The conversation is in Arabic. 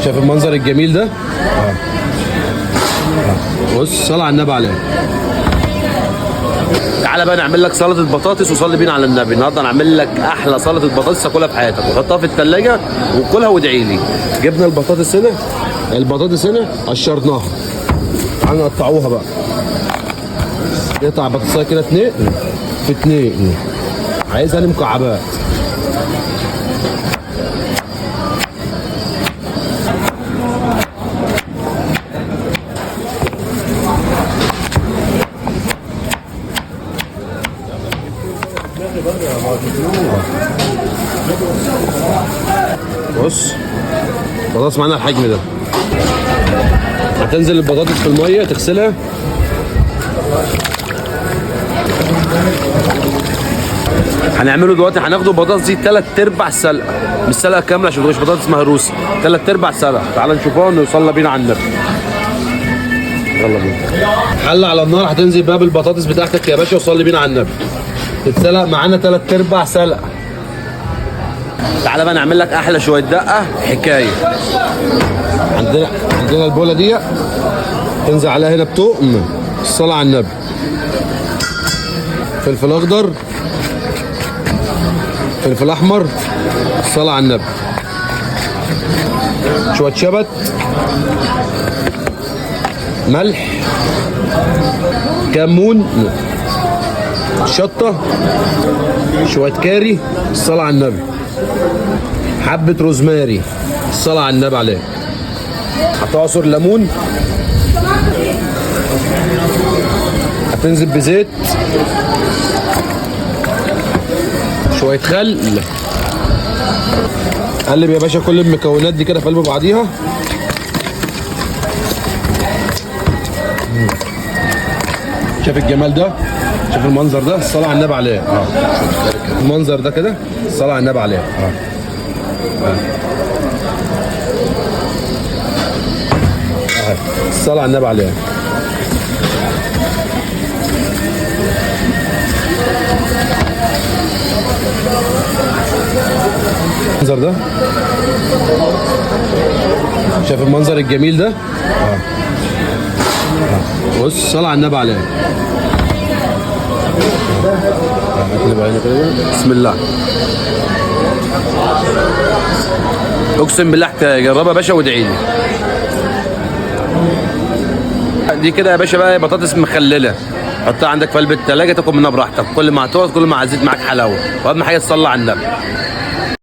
شايف المنظر الجميل ده؟ بص صلى على النبي عليه. تعالى بقى نعمل لك سلطه بطاطس وصلي بينا على النبي. النهارده هنعمل لك احلى سلطه بطاطس تاكلها في حياتك، وحطها في الثلاجه وكلها وادعي لي. جبنا البطاطس هنا، قشرناها. تعالى نقطعوها بقى. نقطع بطاطسايه كده 2 في 2. عايزها مكعبات. بص بطاطس معانا الحجم ده. هتنزل البطاطس في الميه تغسلها. هنعمله دلوقتي، هناخده البطاطس دي 3/4 سلقه، مش سلقه كامله عشان مش بطاطس مهروسه، 3/4 سلقه. تعال نشوفها ونوصل بينا على النبي. يلا بينا. حله على النار، هتنزل بقى بالبطاطس بتاعتك يا باشا وصلي بينا على النبي. تتسلق معانا 3/4 سلقه. تعالى بقى نعمل لك احلى شويه دقه حكايه. عندنا البوله دي، تنزل عليها هنا بتوم، الصلاه على النبي، فلفل اخضر، فلفل احمر، الصلاه على النبي، شويه شبت، ملح، كمون، شطه، شويه كاري، الصلاه على النبي، حبه روزماري، الصلاه على النبي عليه. هتعصر ليمون. هتنزل بزيت، شويه خل. قلب يا باشا كل المكونات دي كده في قلب بعضيها. شايف الجمال ده؟ شايف المنظر ده؟ الصلاة على النبي عليه. المنظر ده كده، الصلاة على النبي عليه. الصلاة على النبي عليه. المنظر ده، شايف المنظر الجميل ده؟ بص صلى على النبي عليه. بسم الله. اقسم بالله جربها يا باشا وادعي لي. دي كده يا باشا بقى بطاطس مخلله، حطها عندك في قلب الثلاجه تاكل منها براحتك. كل ما هتقعد كل ما هتزيد معاك حلاوه، واهم حاجه تصلي على النبي.